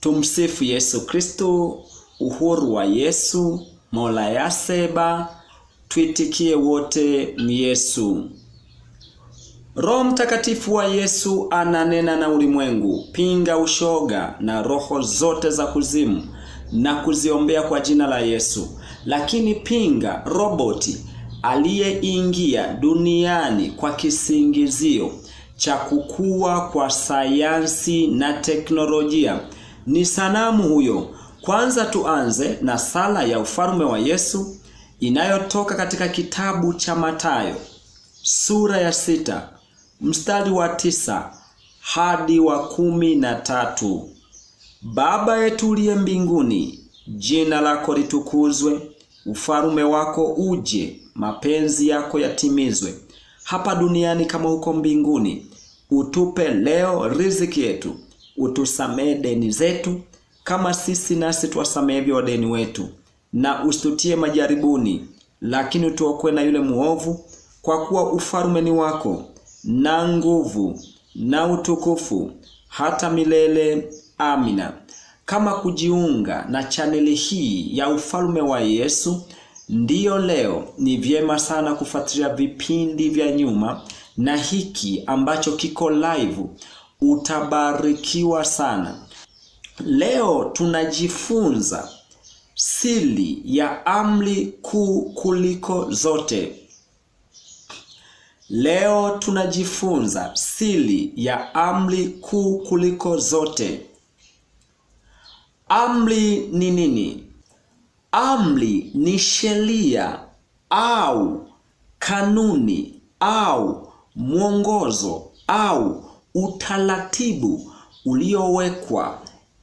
Tumsifu Yesu Kristo. Uhuru wa Yesu, Mola ya Seba, tuitikie wote ni Yesu. Roho Mtakatifu wa Yesu ananena na ulimwengu, pinga ushoga na roho zote za kuzimu na kuziombea kwa jina la Yesu. Lakini pinga roboti aliyeingia duniani kwa kisingizio cha kukua kwa sayansi na teknolojia. Ni sanamu huyo. Kwanza tuanze na sala ya ufalme wa Yesu inayotoka katika kitabu cha Mathayo sura ya 6 mstari wa 9 hadi wa 13. Baba yetu uliye mbinguni, jina lako litukuzwe, ufalme wako uje, mapenzi yako yatimizwe hapa duniani kama huko mbinguni. Utupe leo riziki yetu, utusamee deni zetu kama sisi nasi tuwasamehevyo wadeni wetu, na usitutie majaribuni, lakini utuokoe na yule muovu, kwa kuwa ufalme ni wako na nguvu na utukufu hata milele. Amina. Kama kujiunga na chaneli hii ya ufalme wa Yesu ndiyo leo, ni vyema sana kufuatilia vipindi vya nyuma na hiki ambacho kiko live. Utabarikiwa sana. Leo tunajifunza siri ya amri kuu kuliko zote. Leo tunajifunza siri ya amri kuu kuliko zote. Amri ni nini? Amri ni sheria au kanuni au mwongozo au utaratibu uliowekwa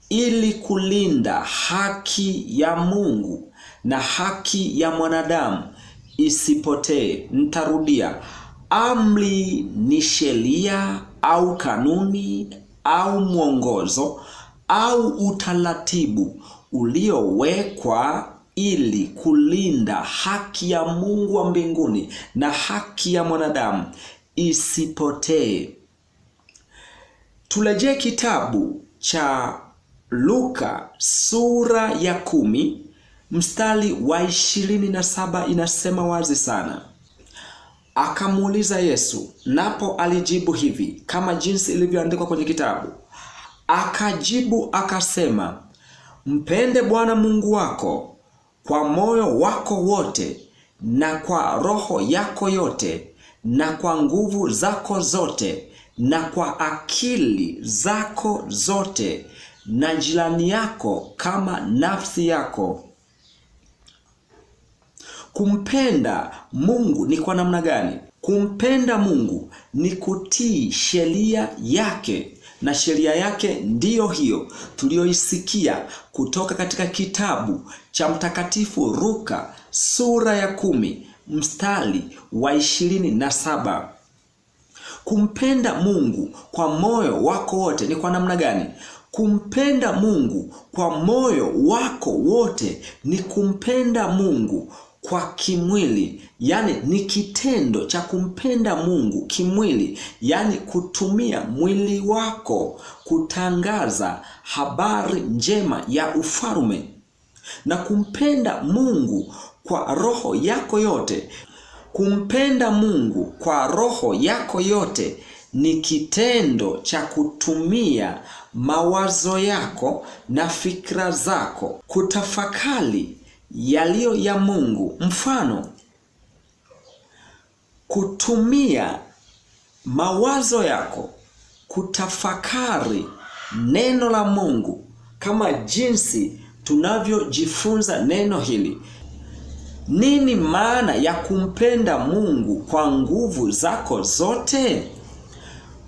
ili kulinda haki ya Mungu na haki ya mwanadamu isipotee. Nitarudia. Amri ni sheria au kanuni au mwongozo au utaratibu uliowekwa ili kulinda haki ya Mungu wa mbinguni na haki ya mwanadamu isipotee. Turejee kitabu cha Luka sura ya 10 mstari wa 27. Inasema wazi sana. Akamuuliza Yesu, napo alijibu hivi kama jinsi ilivyoandikwa kwenye kitabu. Akajibu akasema, mpende Bwana Mungu wako kwa moyo wako wote na kwa roho yako yote na kwa nguvu zako zote na kwa akili zako zote, na jirani yako kama nafsi yako. Kumpenda Mungu ni kwa namna gani? Kumpenda Mungu ni kutii sheria yake, na sheria yake ndiyo hiyo tuliyoisikia kutoka katika kitabu cha Mtakatifu Luka sura ya 10 mstari wa 27. Kumpenda Mungu kwa moyo wako wote ni kwa namna gani? Kumpenda Mungu kwa moyo wako wote ni kumpenda Mungu kwa kimwili, yani ni kitendo cha kumpenda Mungu kimwili, yani kutumia mwili wako kutangaza habari njema ya ufalme. Na kumpenda Mungu kwa roho yako yote. Kumpenda Mungu kwa roho yako yote ni kitendo cha kutumia mawazo yako na fikra zako kutafakari yaliyo ya Mungu. Mfano, kutumia mawazo yako kutafakari neno la Mungu, kama jinsi tunavyojifunza neno hili. Nini maana ya kumpenda Mungu kwa nguvu zako zote?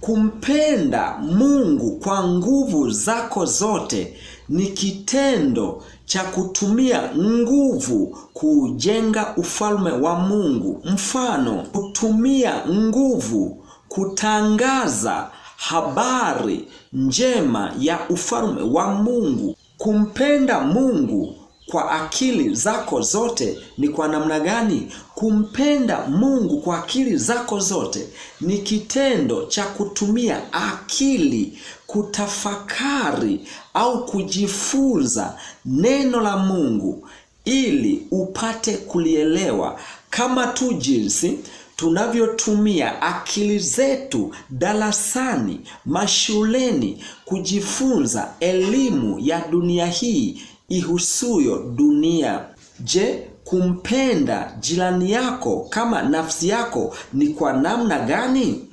Kumpenda Mungu kwa nguvu zako zote ni kitendo cha kutumia nguvu kujenga ufalme wa Mungu. Mfano, kutumia nguvu kutangaza habari njema ya ufalme wa Mungu. Kumpenda Mungu kwa akili zako zote ni kwa namna gani? Kumpenda Mungu kwa akili zako zote ni kitendo cha kutumia akili kutafakari au kujifunza neno la Mungu ili upate kulielewa, kama tu jinsi tunavyotumia akili zetu darasani, mashuleni kujifunza elimu ya dunia hii ihusuyo dunia. Je, kumpenda jirani yako kama nafsi yako ni kwa namna gani?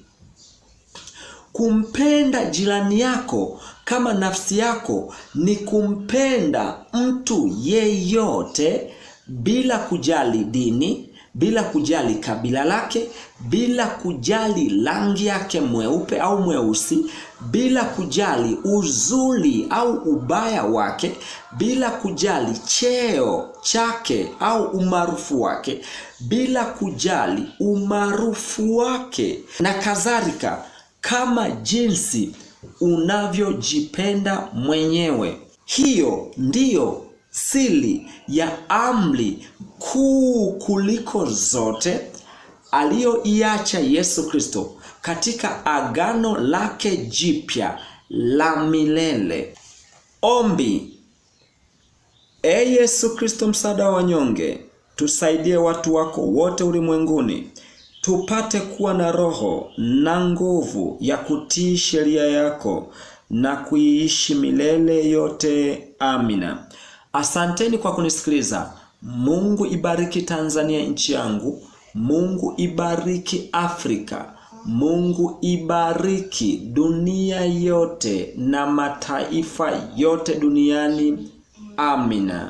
Kumpenda jirani yako kama nafsi yako ni kumpenda mtu yeyote bila kujali dini, bila kujali kabila lake, bila kujali rangi yake mweupe au mweusi, bila kujali uzuri au ubaya wake, bila kujali cheo chake au umaarufu wake, bila kujali umaarufu wake na kadhalika, kama jinsi unavyojipenda mwenyewe. Hiyo ndiyo siri ya amri kuu kuliko zote aliyoiacha Yesu Kristo katika agano lake jipya la milele. Ombi. Yesu Kristo, msaada wa wanyonge, tusaidie watu wako wote ulimwenguni tupate kuwa na roho na nguvu ya kutii sheria yako na kuiishi milele yote. Amina. Asanteni kwa kunisikiliza. Mungu ibariki Tanzania, nchi yangu. Mungu ibariki Afrika. Mungu ibariki dunia yote na mataifa yote duniani. Amina.